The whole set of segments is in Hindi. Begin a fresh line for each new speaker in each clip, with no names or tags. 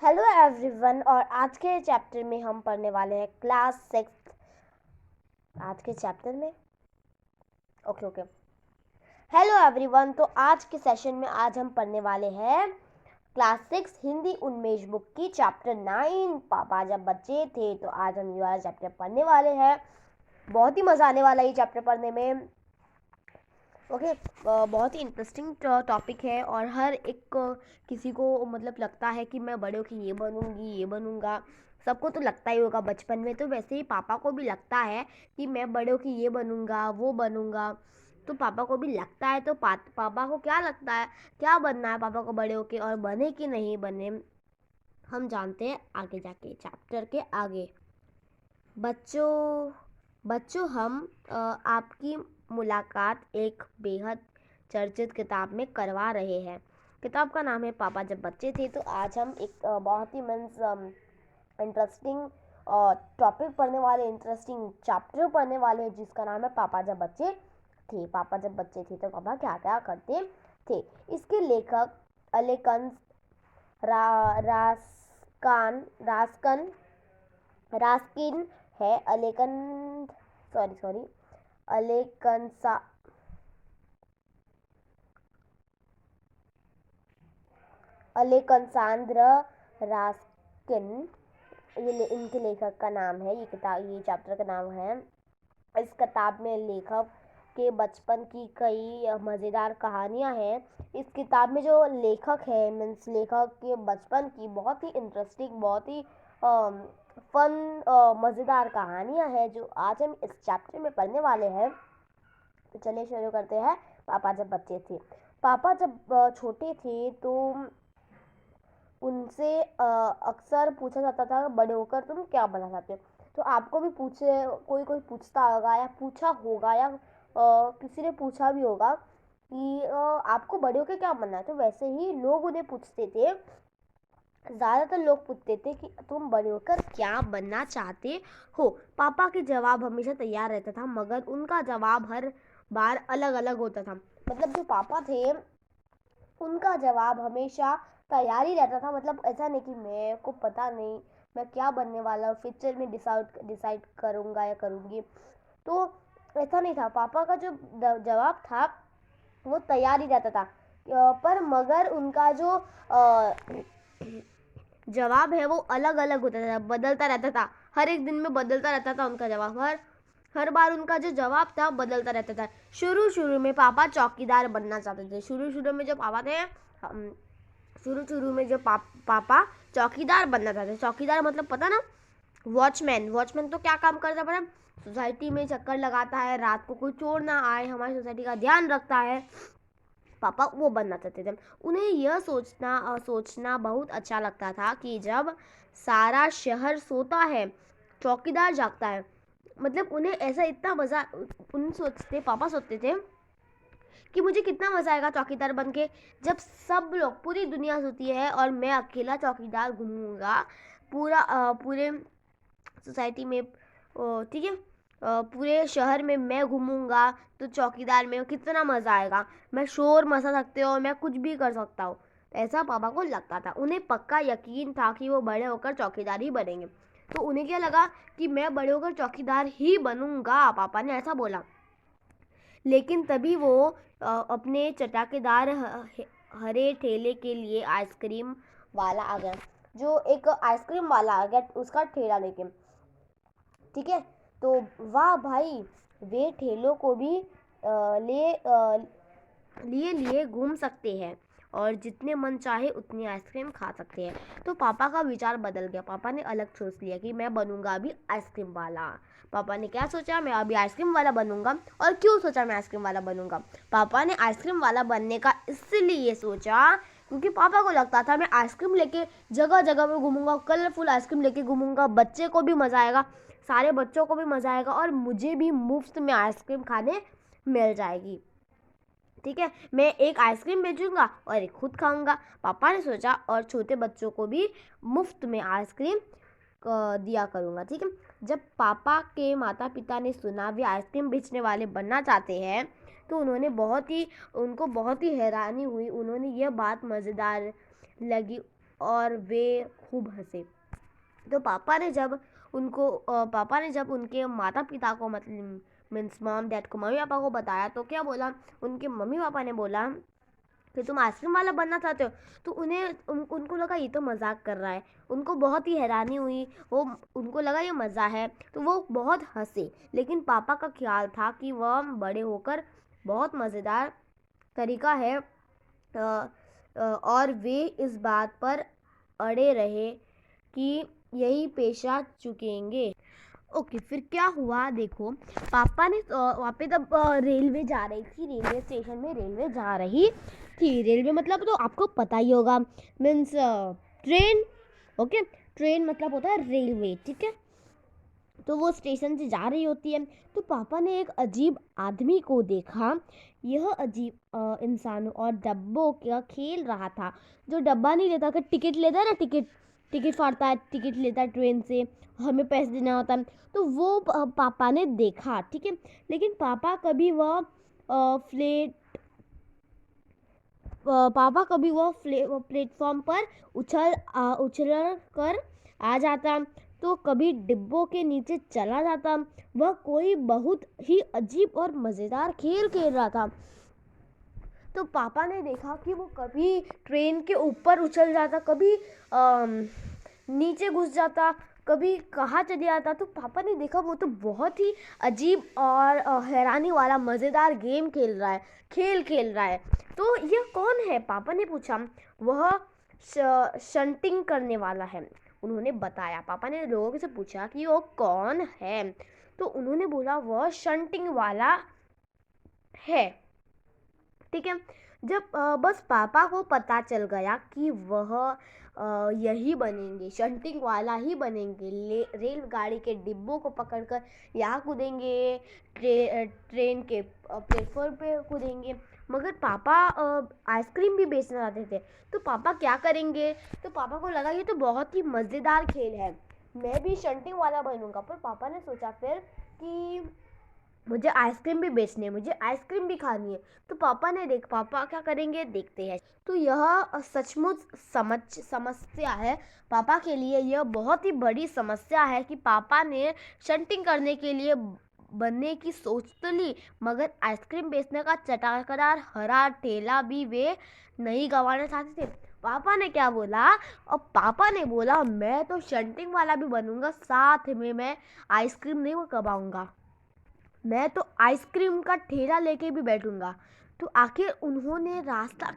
Hello everyone. और आज के चैप्टर में हम पढ़ने वाले हैं क्लास 6। आज के चैप्टर में ओके हेलो एवरीवन। तो आज के सेशन में आज हम पढ़ने वाले हैं क्लास 6 हिंदी उन्मेष बुक की चैप्टर 9 पापा जब बच्चे थे। तो आज हम ये वाला चैप्टर पढ़ने वाले हैं। बहुत ही मज़ा आने वाला है ये चैप्टर पढ़ने में। ओके बहुत ही इंटरेस्टिंग टॉपिक है और हर एक किसी को मतलब लगता है कि मैं बड़े होकर ये बनूंगी ये बनूंगा। सबको तो लगता ही होगा बचपन में। तो वैसे ही पापा को भी लगता है कि मैं बड़े होकर ये बनूंगा वो बनूंगा। तो पापा को भी लगता है। तो पापा को क्या लगता है, क्या बनना है पापा को बड़े होकर, और बने कि नहीं बने हम जानते हैं आगे जाके चैप्टर के आगे। बच्चों हम आपकी मुलाकात एक बेहद चर्चित किताब में करवा रहे हैं। किताब का नाम है पापा जब बच्चे थे। तो आज हम एक बहुत ही इंटरेस्टिंग टॉपिक पढ़ने वाले, इंटरेस्टिंग चैप्टर पढ़ने वाले हैं जिसका नाम है पापा जब बच्चे थे। पापा जब बच्चे थे तो पापा क्या क्या करते थे। इसके लेखक अलेकन रास्किन है। अलेकसांद्र रास्किन ये इनके लेखक का नाम है। ये चैप्टर का नाम है। इस किताब में लेखक के बचपन की कई मज़ेदार कहानियां हैं। इस किताब में जो लेखक है मीन्स लेखक के बचपन की बहुत ही इंटरेस्टिंग, बहुत ही फन मज़ेदार कहानियां हैं जो आज हम इस चैप्टर में पढ़ने वाले हैं। तो चलिए शुरू करते हैं। पापा जब बच्चे थे। पापा जब छोटे थे तो उनसे अक्सर पूछा जाता था बड़े होकर तुम क्या बनना चाहते हो। तो आपको भी कोई पूछता होगा या पूछा होगा या किसी ने पूछा भी होगा कि आपको बड़े होकर क्या बनना है। तो वैसे ही लोग उन्हें पूछते थे। ज़्यादातर लोग पूछते थे कि तुम बड़े होकर क्या बनना चाहते हो। पापा के जवाब हमेशा तैयार रहता था, मगर उनका जवाब हर बार अलग अलग होता था। मतलब जो पापा थे उनका जवाब हमेशा तैयार ही रहता था। मतलब ऐसा नहीं कि मेरे को पता नहीं मैं क्या बनने वाला हूँ, फ्यूचर में डिसाइड करूँगा या करूँगी। तो ऐसा नहीं था। पापा का जो जवाब था वो तैयार ही रहता था। पर मगर उनका जो जवाब है वो अलग अलग होता था, बदलता रहता था। हर एक दिन में बदलता रहता था उनका जवाब। हर बार उनका जो जवाब था बदलता रहता था। शुरू में पापा चौकीदार बनना चाहते थे। शुरू में जो पापा थे शुरू में जो पापा चौकीदार बनना चाहते। चौकीदार मतलब पता ना, वॉचमैन तो क्या काम करता है, सोसाइटी में चक्कर लगाता है, रात को कोई चोर ना आए, हमारी सोसाइटी का ध्यान रखता है। पापा वो बनना चाहते थे। उन्हें यह सोचना बहुत अच्छा लगता था कि जब सारा शहर सोता है चौकीदार जागता है। मतलब उन्हें ऐसा इतना मज़ा, पापा सोचते थे कि मुझे कितना मज़ा आएगा चौकीदार बन के, जब सब लोग पूरी दुनिया सोती है और मैं अकेला चौकीदार घूमूंगा पूरे सोसाइटी में। ठीक है, पूरे शहर में मैं घूमूंगा तो चौकीदार में कितना मज़ा आएगा। मैं शोर मचा सकते हो, मैं कुछ भी कर सकता हूँ। ऐसा पापा को लगता था। उन्हें पक्का यकीन था कि वो बड़े होकर चौकीदार ही बनेंगे। तो उन्हें क्या लगा कि मैं बड़े होकर चौकीदार ही बनूंगा। पापा ने ऐसा बोला। लेकिन तभी वो अपने चटाकेदार हरे ठेले के लिए आइसक्रीम वाला आ गया। जो एक आइसक्रीम वाला आ गया उसका ठेला लेके। ठीक है, तो वाह भाई, वे ठेलों को भी लिए घूम सकते हैं और जितने मन चाहे उतनी आइसक्रीम खा सकते हैं। तो पापा का विचार बदल गया। पापा ने अलग सोच लिया कि मैं बनूंगा अभी आइसक्रीम वाला। पापा ने क्या सोचा, मैं अभी आइसक्रीम वाला बनूंगा। और क्यों सोचा मैं आइसक्रीम वाला बनूंगा? पापा ने आइसक्रीम वाला बनने का इसलिए सोचा क्योंकि पापा को लगता था मैं आइसक्रीम लेके जगह जगह में घूमूंगा, कलरफुल आइसक्रीम लेके घूमूंगा, बच्चे को भी मज़ा आएगा, सारे बच्चों को भी मज़ा आएगा और मुझे भी मुफ्त में आइसक्रीम खाने मिल जाएगी। ठीक है, मैं एक आइसक्रीम बेचूंगा और एक खुद खाऊंगा। पापा ने सोचा और छोटे बच्चों को भी मुफ्त में आइसक्रीम दिया करूंगा। ठीक है, जब पापा के माता पिता ने सुना वे आइसक्रीम बेचने वाले बनना चाहते हैं तो उनको बहुत ही हैरानी हुई। उन्होंने यह बात मज़ेदार लगी और वे खूब हंसे। तो पापा ने जब उनके माता पिता को मतलब मीन्स मॉम डैड को, मम्मी पापा को बताया तो क्या बोला, उनके मम्मी पापा ने बोला कि तुम आइसक्रीम वाला बनना चाहते हो। तो उनको लगा ये तो मजाक कर रहा है, उनको बहुत ही हैरानी हुई, उनको लगा ये मज़ा है, तो वो बहुत हंसे। लेकिन पापा का ख्याल था कि वह बड़े होकर बहुत मज़ेदार तरीका है, और वे इस बात पर अड़े रहे कि यही पेशा चुकेंगे। ओके, फिर क्या हुआ देखो, पापा ने वहाँ पे तब रेलवे जा रही थी, रेलवे स्टेशन में रेलवे जा रही थी। रेलवे मतलब तो आपको पता ही होगा, मीन्स ट्रेन। ओके, ट्रेन मतलब होता है रेलवे, ठीक है। तो वो स्टेशन से जा रही होती है, तो पापा ने एक अजीब आदमी को देखा। यह अजीब इंसान और डब्बों का खेल रहा था। जो डब्बा नहीं लेता, कि टिकट लेता है ना, टिकट फाड़ता है, टिकट लेता है ट्रेन से, हमें पैसे देना होता है। तो वो पापा ने देखा, ठीक है। लेकिन पापा कभी वह प्लेटफॉर्म पर उछल कर आ जाता, तो कभी डिब्बों के नीचे चला जाता। वह कोई बहुत ही अजीब और मज़ेदार खेल खेल रहा था। तो पापा ने देखा कि वो कभी ट्रेन के ऊपर उछल जाता, कभी नीचे घुस जाता, कभी कहाँ चले जाता। तो पापा ने देखा वो तो बहुत ही अजीब और हैरानी वाला मज़ेदार गेम खेल रहा है। तो यह कौन है, पापा ने पूछा। वह शंटिंग करने वाला है, उन्होंने बताया। पापा ने लोगों से पूछा कि वो कौन है, तो उन्होंने बोला वह शंटिंग वाला है, ठीक है। जब बस पापा को पता चल गया कि वह यही बनेंगे, शंटिंग वाला ही बनेंगे, रेलगाड़ी के डिब्बों को पकड़कर यहाँ कूदेंगे, ट्रेन के प्लेटफॉर्म पे कूदेंगे। मगर पापा आइसक्रीम भी बेचना चाहते थे, तो पापा क्या करेंगे। तो पापा को लगा ये तो बहुत ही मज़ेदार खेल है, मैं भी शंटिंग वाला बनूंगा। पर पापा ने सोचा फिर कि मुझे आइसक्रीम भी बेचनी है, मुझे आइसक्रीम भी खानी है। तो पापा क्या करेंगे देखते हैं। तो यह सचमुच समस्या है, पापा के लिए यह बहुत ही बड़ी समस्या है कि पापा ने शंटिंग करने के लिए बनने की सोच तो ली, मगर आइसक्रीम बेचने का चटाकदार हरा ठेला भी वे नहीं गंवाना चाहते थे। पापा ने क्या बोला, और पापा ने बोला मैं तो शंटिंग वाला भी बनूंगा, साथ में मैं आइसक्रीम नहीं कमाऊंगा, मैं तो आइसक्रीम का ठेला लेके भी बैठूंगा। तो आखिर उन्होंने रास्ता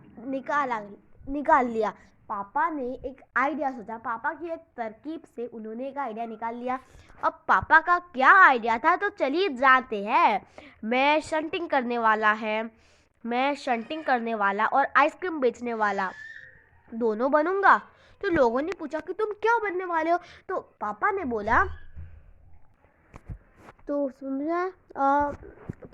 निकाल लिया। पापा ने एक आइडिया सोचा, पापा की एक तरकीब से उन्होंने एक आइडिया निकाल लिया। अब पापा का क्या आइडिया था, तो चलिए जानते हैं। मैं शंटिंग करने वाला और आइसक्रीम बेचने वाला दोनों बनूंगा। तो लोगों ने पूछा कि तुम क्या बनने वाले हो। तो पापा ने बोला, तो समझा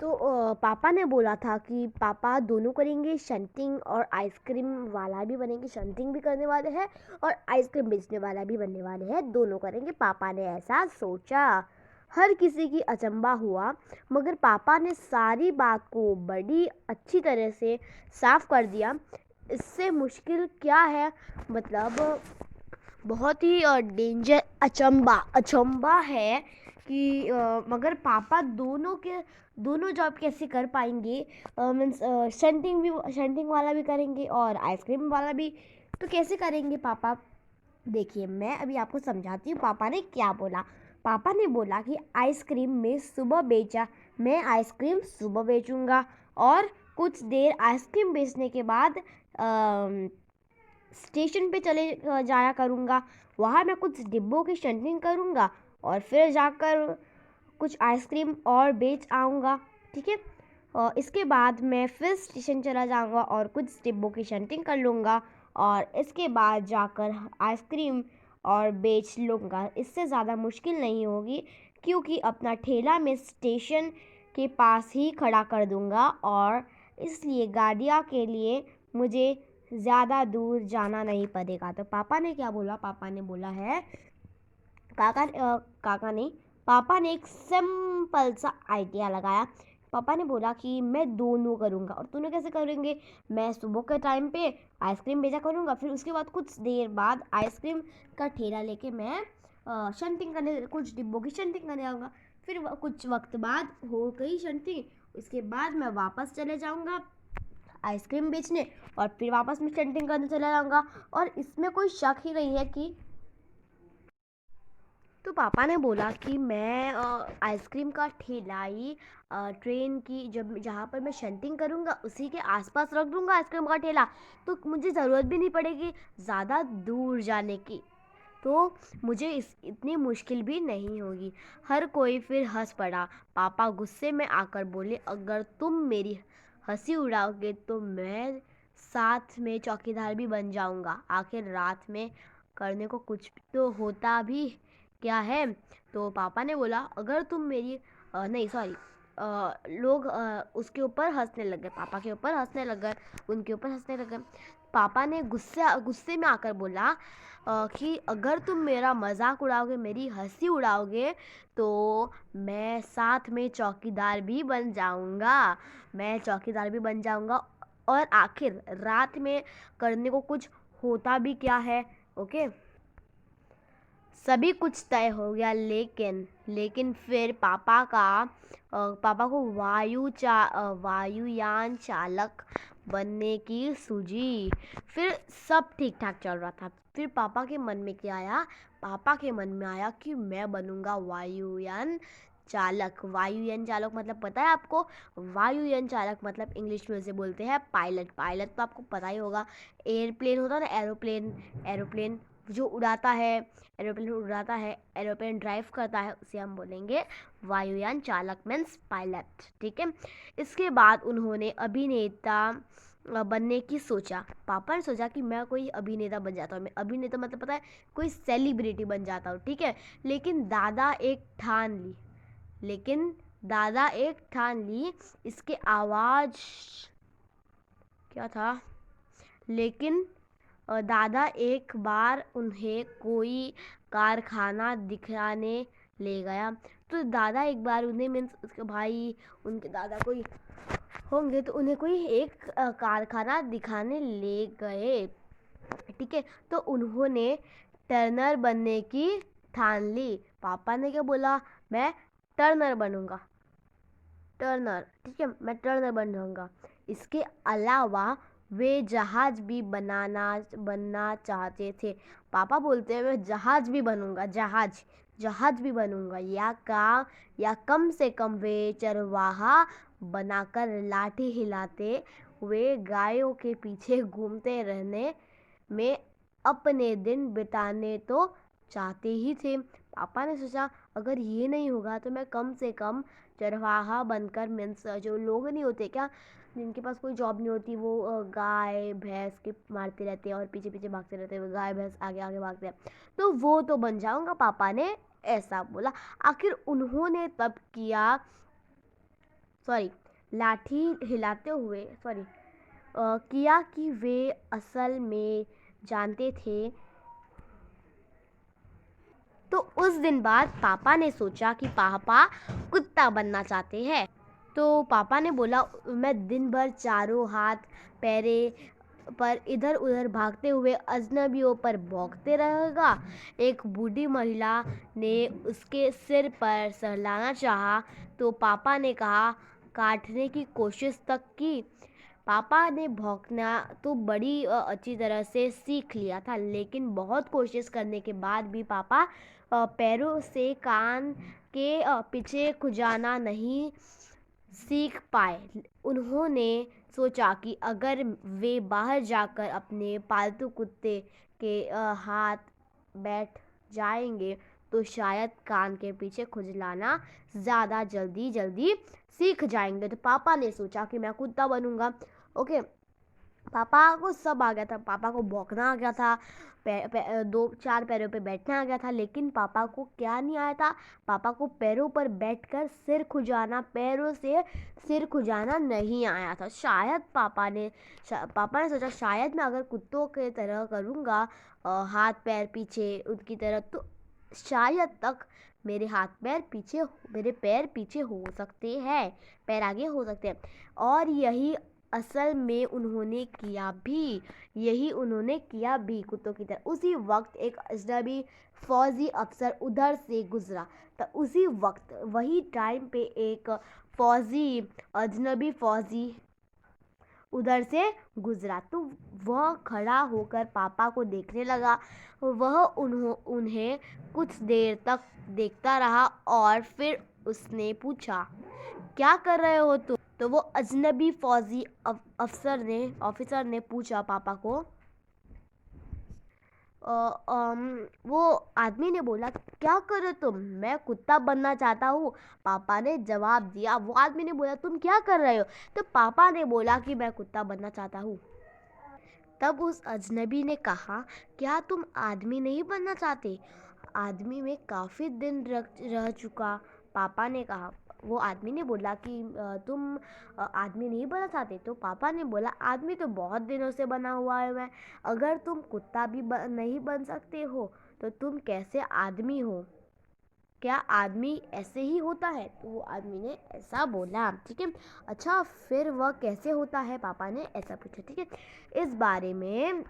पापा ने बोला था कि पापा दोनों करेंगे, शंटिंग और आइसक्रीम वाला भी बनेंगे, शंटिंग भी करने वाले हैं और आइसक्रीम बेचने वाला भी बनने वाले हैं, दोनों करेंगे। पापा ने ऐसा सोचा। हर किसी की अचंभा हुआ, मगर पापा ने सारी बात को बड़ी अच्छी तरह से साफ कर दिया। इससे मुश्किल क्या है, मतलब बहुत ही डेंजर अचंभा है कि मगर पापा दोनों जॉब कैसे कर पाएंगे। मीन्स शंटिंग वाला भी करेंगे और आइसक्रीम वाला भी, तो कैसे करेंगे पापा। देखिए मैं अभी आपको समझाती हूँ पापा ने क्या बोला। पापा ने बोला कि मैं आइसक्रीम सुबह बेचूंगा, और कुछ देर आइसक्रीम बेचने के बाद स्टेशन पे चले जाया करूँगा, वहाँ मैं कुछ डिब्बों की शंटिंग करूँगा और फिर जाकर कुछ आइसक्रीम और बेच आऊँगा, ठीक है। इसके बाद मैं फिर स्टेशन चला जाऊँगा और कुछ डिब्बों की शंटिंग कर लूँगा, और इसके बाद जाकर आइसक्रीम और बेच लूँगा। इससे ज़्यादा मुश्किल नहीं होगी, क्योंकि अपना ठेला मैं स्टेशन के पास ही खड़ा कर दूँगा, और इसलिए गाड़ियाँ के लिए मुझे ज़्यादा दूर जाना नहीं पड़ेगा। तो पापा ने क्या बोला, पापा ने बोला है पापा ने एक सिंपल सा आइडिया लगाया पापा ने बोला कि मैं दोनों करूँगा। और दोनों कैसे करेंगे? मैं सुबह के टाइम पे आइसक्रीम बेचा करूँगा, फिर उसके बाद कुछ देर बाद आइसक्रीम का ठेला लेके मैं शंटिंग करने, कुछ डिब्बों की शंटिंग करने आऊँगा। फिर कुछ वक्त बाद हो गई शंटिंग, उसके बाद मैं वापस चले जाऊँगा आइसक्रीम बेचने, और फिर वापस मैं शंटिंग करने चला जाऊँगा। और इसमें कोई शक ही नहीं है कि तो पापा ने बोला कि मैं आइसक्रीम का ठेला ही ट्रेन की जब जहाँ पर मैं शंटिंग करूँगा उसी के आसपास रख दूँगा आइसक्रीम का ठेला, तो मुझे ज़रूरत भी नहीं पड़ेगी ज़्यादा दूर जाने की, तो मुझे इतनी मुश्किल भी नहीं होगी। हर कोई फिर हंस पड़ा। पापा गुस्से में आकर बोले, अगर तुम मेरी हंसी उड़ाओगे तो मैं साथ में चौकीदार भी बन जाऊँगा। आखिर रात में करने को कुछ तो होता भी क्या है। तो पापा ने बोला, अगर तुम मेरी नहीं सॉरी लोग उसके ऊपर हंसने लग गए, पापा के ऊपर हंसने लग गए, उनके ऊपर हंसने लग गए। पापा ने गुस्से में आकर बोला कि अगर तुम मेरा मजाक उड़ाओगे, मेरी हंसी उड़ाओगे, तो मैं साथ में चौकीदार भी बन जाऊंगा, मैं चौकीदार भी बन जाऊंगा। और आखिर रात में करने को कुछ होता भी क्या है। ओके, सभी कुछ तय हो गया, लेकिन फिर पापा को वायुयान चालक बनने की सूझी। फिर सब ठीक ठाक चल रहा था। फिर पापा के मन में क्या आया? पापा के मन में आया कि मैं बनूंगा वायुयान चालक। वायुयान चालक मतलब पता है आपको? वायुयान चालक मतलब इंग्लिश में उसे बोलते हैं पायलट। पायलट तो आपको पता ही होगा, एयरप्लेन होता है ना, एरोप्लेन जो उड़ाता है, एरोप्लेन ड्राइव करता है, उसे हम बोलेंगे वायुयान चालक मीन्स पायलट। ठीक है। इसके बाद उन्होंने अभिनेता बनने की सोचा। पापा ने सोचा कि मैं कोई अभिनेता बन जाता हूँ। मैं अभिनेता मतलब पता है, कोई सेलिब्रिटी बन जाता हूँ। ठीक है। लेकिन दादा एक ठान ली। इसके आवाज क्या था? लेकिन दादा एक बार उन्हें कोई कारखाना दिखाने ले गया। तो दादा एक बार उन्हें मीन्स उसके भाई, उनके दादा कोई होंगे, तो उन्हें कोई एक कारखाना दिखाने ले गए। ठीक है। तो उन्होंने टर्नर बनने की ठान ली। पापा ने क्या बोला? मैं टर्नर बनूंगा, टर्नर। ठीक है, मैं टर्नर बन जाऊंगा। इसके अलावा वे जहाज भी बनना चाहते थे। पापा बोलते हैं मैं जहाज भी बनूंगा, जहाज भी बनूंगा, या कम से कम वे चरवाहा बनाकर लाठी हिलाते हुए गायों के पीछे घूमते रहने में अपने दिन बिताने तो चाहते ही थे। पापा ने सोचा, अगर ये नहीं होगा तो मैं कम से कम चरवाहा बनकर, मीन्स जो लोग नहीं होते क्या, जिनके पास कोई जॉब नहीं होती, वो गाय भैंस के मारते रहते हैं और पीछे पीछे भागते रहते हैं, गाय भैंस आगे आगे भागते हैं, तो वो तो बन जाऊंगा। पापा ने ऐसा बोला। आखिर उन्होंने तब लाठी हिलाते हुए किया कि वे असल में जानते थे। तो उस दिन बाद पापा ने सोचा कि पापा कुत्ता बनना चाहते हैं। तो पापा ने बोला, मैं दिन भर चारों हाथ पैरे पर इधर उधर भागते हुए अजनबियों पर भौंकते रहेगा। एक बूढ़ी महिला ने उसके सिर पर सहलाना चाहा, तो पापा ने कहा, काटने की कोशिश तक की। पापा ने भौंकना तो बड़ी अच्छी तरह से सीख लिया था, लेकिन बहुत कोशिश करने के बाद भी पापा पैरों से कान के पीछे खुजाना नहीं सीख पाए। उन्होंने सोचा कि अगर वे बाहर जाकर अपने पालतू कुत्ते के हाथ बैठ जाएंगे तो शायद कान के पीछे खुजलाना ज़्यादा जल्दी सीख जाएंगे। तो पापा ने सोचा कि मैं कुत्ता बनूंगा। ओके, पापा को सब आ गया था। पापा को भौंकना आ गया था, दो चार पैरों पे बैठना आ गया था, लेकिन पापा को क्या नहीं आया था? पापा को पैरों पर बैठकर पैरों से सिर खुजाना नहीं आया था। शायद पापा ने सोचा, शायद मैं अगर कुत्तों के तरह करूँगा, हाथ पैर पीछे उनकी तरह, तो शायद तक मेरे पैर पीछे हो सकते हैं, पैर आगे हो सकते हैं। और यही उन्होंने किया भी कुत्तों की तरह। उसी वक्त एक अजनबी फौजी अफसर उधर से गुजरा। तो उसी वक्त वही टाइम पे एक अजनबी फौजी उधर से गुजरा। तो वह खड़ा होकर पापा को देखने लगा। वह उन्हें कुछ देर तक देखता रहा और फिर उसने पूछा, क्या कर रहे हो तुम? तो वो अजनबी फौजी ऑफिसर ने पूछा पापा को। वो आदमी ने बोला, क्या कर रहे हो तुम? मैं कुत्ता बनना चाहता हूँ, पापा ने जवाब दिया। वो आदमी ने बोला, तुम क्या कर रहे हो? तो पापा ने बोला कि मैं कुत्ता बनना चाहता हूँ। तब उस अजनबी ने कहा, क्या तुम आदमी नहीं बनना चाहते? आदमी में काफ़ी दिन रह चुका, पापा ने कहा। वो आदमी ने बोला कि तुम आदमी नहीं बनना चाहते? तो पापा ने बोला, आदमी तो बहुत दिनों से बना हुआ है मैं। अगर तुम कुत्ता भी नहीं बन सकते हो तो तुम कैसे आदमी हो? क्या आदमी ऐसे ही होता है? तो वो आदमी ने ऐसा बोला। ठीक है, अच्छा फिर वह कैसे होता है? पापा ने ऐसा पूछा। ठीक है, इस बारे में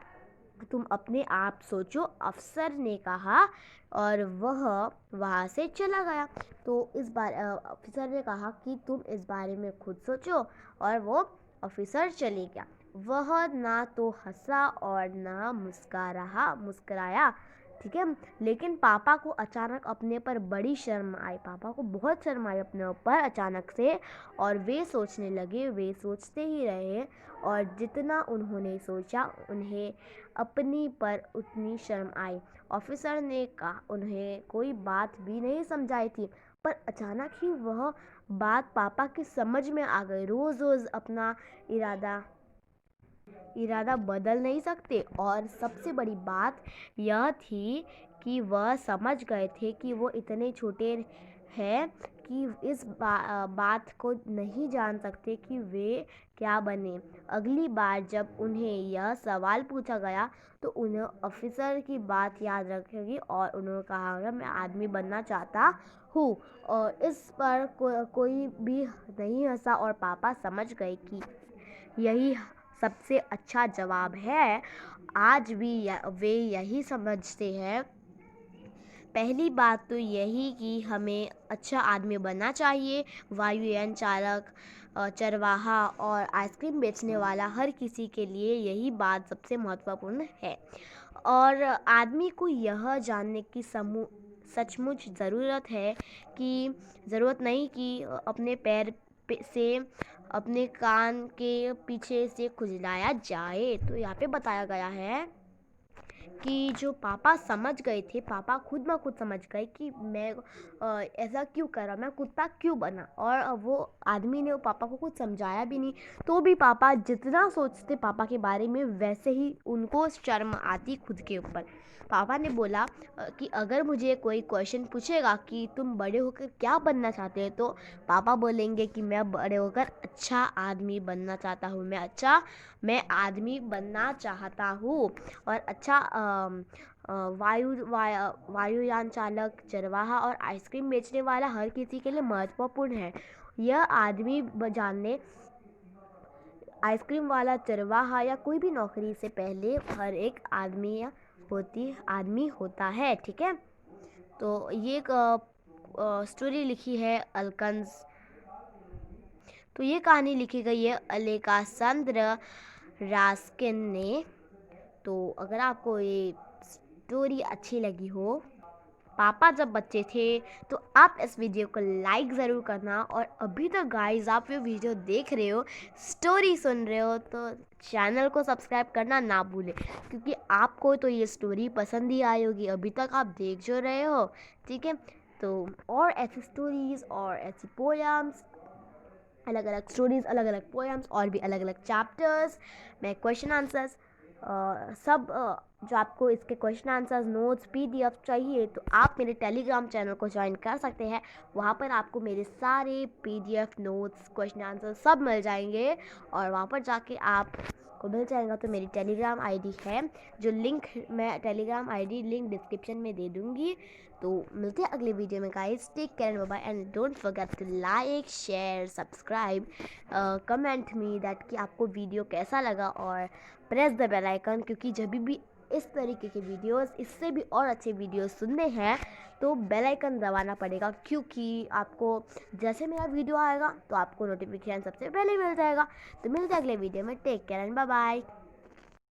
तुम अपने आप सोचो, अफसर ने कहा। और वह वहाँ से चला गया। तो इस बार अफसर ने कहा कि तुम इस बारे में खुद सोचो। और वो ऑफिसर चले गया। वह ना तो हंसा और ना मुस्कराया। ठीक है, लेकिन पापा को अचानक अपने पर बड़ी शर्म आई। पापा को बहुत शर्म आई अपने ऊपर अचानक से। और वे सोचते ही रहे। और जितना उन्होंने सोचा, उन्हें अपनी पर उतनी शर्म आई। ऑफिसर ने कहा उन्हें कोई बात भी नहीं समझाई थी, पर अचानक ही वह बात पापा की समझ में आ गई। रोज़ रोज़ अपना इरादा बदल नहीं सकते। और सबसे बड़ी बात यह थी कि वह समझ गए थे कि वो इतने छोटे हैं कि इस बात को नहीं जान सकते कि वे क्या बने। अगली बार जब उन्हें यह सवाल पूछा गया तो उन्हें ऑफिसर की बात याद रखेगी और उन्होंने कहा, मैं आदमी बनना चाहता हूँ। और इस पर कोई भी नहीं हंसा और पापा समझ गए कि यही सबसे अच्छा जवाब है। आज भी वे यही समझते हैं। पहली बात तो यही कि हमें अच्छा आदमी बनना चाहिए। वायुयान चालक, चरवाहा और आइसक्रीम बेचने वाला, हर किसी के लिए यही बात सबसे महत्वपूर्ण है। और आदमी को यह जानने की सचमुच ज़रूरत नहीं कि अपने पैर से अपने कान के पीछे से खुजलाया जाए। तो यहाँ पे बताया गया है कि जो पापा समझ गए थे, पापा खुद ब खुद समझ गए कि मैं ऐसा क्यों करा, मैं कुत्ता क्यों बना। और वो आदमी ने पापा को कुछ समझाया भी नहीं, तो भी पापा जितना सोचते पापा के बारे में, वैसे ही उनको शर्म आती खुद के ऊपर। पापा ने बोला कि अगर मुझे कोई क्वेश्चन पूछेगा कि तुम बड़े होकर क्या बनना चाहते हैं, तो पापा बोलेंगे कि मैं बड़े होकर अच्छा आदमी बनना चाहता हूँ। मैं आदमी बनना चाहता हूँ। और अच्छा वायुयान चालक, चरवाहा और आइसक्रीम बेचने वाला हर किसी के लिए महत्वपूर्ण है। यह आदमी जानने, आइसक्रीम वाला, चरवाहा या कोई भी नौकरी से पहले हर एक आदमी होता है। ठीक है, तो ये एक स्टोरी लिखी है अलकंज। तो ये कहानी लिखी गई है अलेक्सांद्र रास्किन ने। तो अगर आपको ये स्टोरी अच्छी लगी हो, पापा जब बच्चे थे, तो आप इस वीडियो को लाइक ज़रूर करना। और अभी तक गाइस आप ये वीडियो देख रहे हो, स्टोरी सुन रहे हो, तो चैनल को सब्सक्राइब करना ना भूलें, क्योंकि आपको तो ये स्टोरी पसंद ही आई होगी। अभी तक आप देख जो रहे हो। ठीक है, तो और ऐसी स्टोरीज़ और ऐसी पोएम्स, अलग अलग स्टोरीज़, अलग अलग पोएम्स और भी अलग अलग चैप्टर्स में क्वेश्चन आंसर्स सब जो आपको इसके क्वेश्चन आंसर्स, नोट्स, PDF चाहिए, तो आप मेरे टेलीग्राम चैनल को ज्वाइन कर सकते हैं। वहाँ पर आपको मेरे सारे PDF, नोट्स, क्वेश्चन आंसर्स सब मिल जाएंगे। और वहाँ पर जाके आप को मिल जाएगा। तो मेरी टेलीग्राम आईडी है, जो लिंक मैं टेलीग्राम आईडी लिंक डिस्क्रिप्शन में दे दूँगी। तो मिलते हैं अगले वीडियो में guys. Take care, bye bye, and don't forget to like, share, subscribe, comment me that कि आपको वीडियो कैसा लगा, और प्रेस द बेल आइकन, क्योंकि जब भी इस तरीके के वीडियोस, इससे भी और अच्छे वीडियोस सुनने हैं तो बेल आइकन दबाना पड़ेगा, क्योंकि आपको जैसे मेरा वीडियो आएगा तो आपको नोटिफिकेशन सबसे पहले मिल जाएगा। तो मिलते हैं अगले वीडियो में। Take care and bye bye.